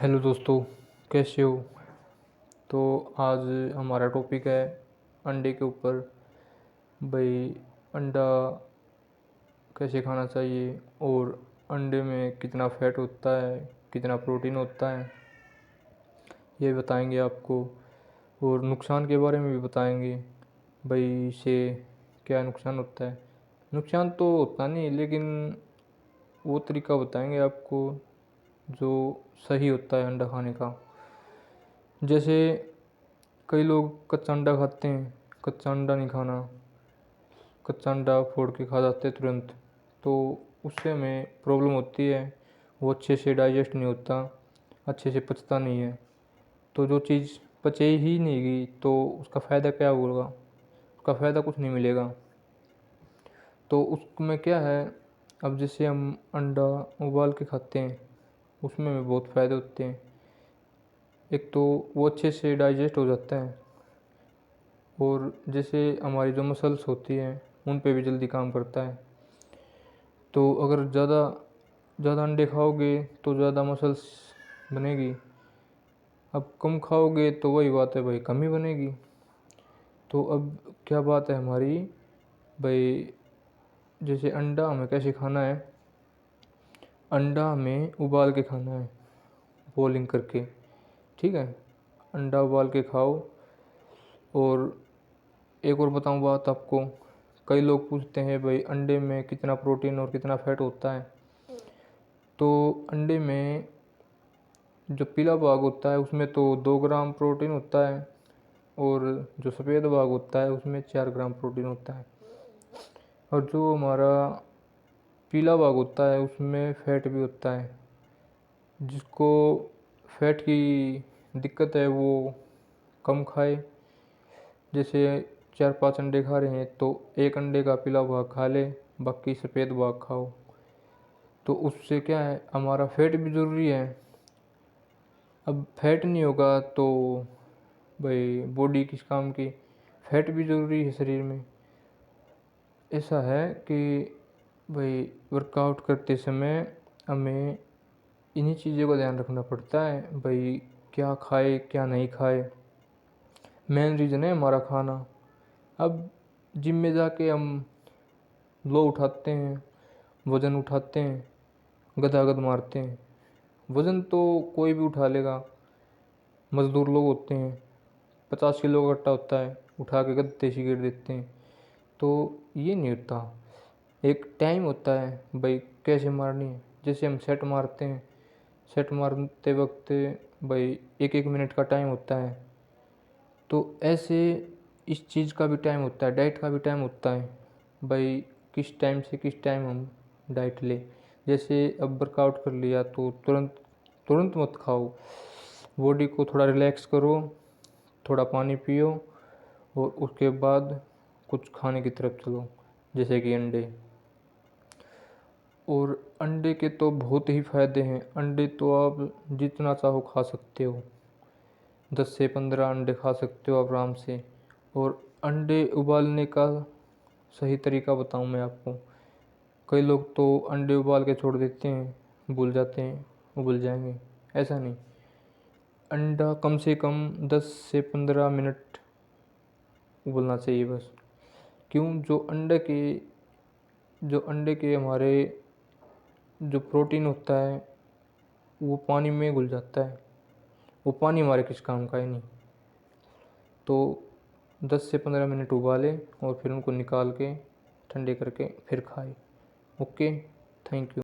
Hello दोस्तों, कैसे हो। तो आज हमारा टॉपिक है अंडे के ऊपर। भाई, अंडा कैसे खाना चाहिए और अंडे में कितना फैट होता है, कितना प्रोटीन होता है, ये बताएंगे आपको। और नुकसान के बारे में भी बताएंगे। भाई, इससे क्या नुकसान होता है। नुकसान तो होता नहीं, लेकिन वो तरीका बताएंगे आपको जो सही होता है अंडा खाने का। जैसे कई लोग कच्चा अंडा खाते हैं। कच्चा अंडा नहीं खाना। कच्चा अंडा फोड़ के खा जाते हैं तुरंत, तो उससे हमें प्रॉब्लम होती है। वो अच्छे से डाइजेस्ट नहीं होता, अच्छे से पचता नहीं है। तो जो चीज़ पचे ही नहीं गई तो उसका फ़ायदा क्या होगा। उसका फ़ायदा कुछ नहीं मिलेगा। तो उसमें क्या है, अब जैसे हम अंडा उबाल के खाते हैं, उसमें हमें बहुत फ़ायदे होते हैं। एक तो वो अच्छे से डाइजेस्ट हो जाता है, और जैसे हमारी जो मसल्स होती हैं उन पे भी जल्दी काम करता है। तो अगर ज़्यादा ज़्यादा अंडे खाओगे तो ज़्यादा मसल्स बनेगी। अब कम खाओगे तो वही बात है भाई, कम ही बनेगी। तो अब क्या बात है हमारी भाई, जैसे अंडा हमें कैसे खाना है। अंडा हमें उबाल के खाना है, बॉइलिंग करके। ठीक है, अंडा उबाल के खाओ। और एक और बताऊं बात आपको, कई लोग पूछते हैं भाई अंडे में कितना प्रोटीन और कितना फैट होता है। तो अंडे में जो पीला भाग होता है उसमें तो 2 ग्राम प्रोटीन होता है, और जो सफ़ेद भाग होता है उसमें 4 ग्राम प्रोटीन होता है। और जो हमारा पीला भाग होता है उसमें फैट भी होता है। जिसको फैट की दिक्कत है वो कम खाए। जैसे 4-5 अंडे खा रहे हैं तो एक अंडे का पीला भाग खा ले, बाकी सफ़ेद भाग खाओ। तो उससे क्या है, हमारा फैट भी ज़रूरी है। अब फैट नहीं होगा तो भाई बॉडी किस काम की। फैट भी ज़रूरी है शरीर में। ऐसा है कि भाई वर्कआउट करते समय हमें इन्हीं चीज़ों का ध्यान रखना पड़ता है। भाई क्या खाए क्या नहीं खाए, मेन रीज़न है हमारा खाना। अब जिम में जाके हम लो उठाते हैं, वज़न उठाते हैं, गदागद मारते हैं। वज़न तो कोई भी उठा लेगा। मज़दूर लोग होते हैं, 50 किलो का कट्टा होता है, उठा के गद्दे से गिर देते हैं। तो ये नहीं होता। एक टाइम होता है भाई कैसे मारनी है। जैसे हम सेट मारते हैं, सेट मारते वक्त भाई 1-1 मिनट का टाइम होता है। तो ऐसे इस चीज़ का भी टाइम होता है, डाइट का भी टाइम होता है। भाई किस टाइम से किस टाइम हम डाइट ले। जैसे अब वर्कआउट कर लिया तो तुरंत तुरंत मत खाओ। बॉडी को थोड़ा रिलैक्स करो, थोड़ा पानी पियो, और उसके बाद कुछ खाने की तरफ चलो, जैसे कि अंडे। और अंडे के तो बहुत ही फ़ायदे हैं। अंडे तो आप जितना चाहो खा सकते हो, 10 से 15 अंडे खा सकते हो आप आराम से। और अंडे उबालने का सही तरीका बताऊं मैं आपको। कई लोग तो अंडे उबाल के छोड़ देते हैं, भूल जाते हैं उबल जाएंगे। ऐसा नहीं, अंडा कम से कम 10 से 15 मिनट उबलना चाहिए बस। क्यों, जो अंडे के हमारे जो प्रोटीन होता है वो पानी में घुल जाता है। वो पानी हमारे किस काम का ही नहीं। तो 10 से 15 मिनट उबालें और फिर उनको निकाल के ठंडे करके फिर खाएं। Okay, thank you.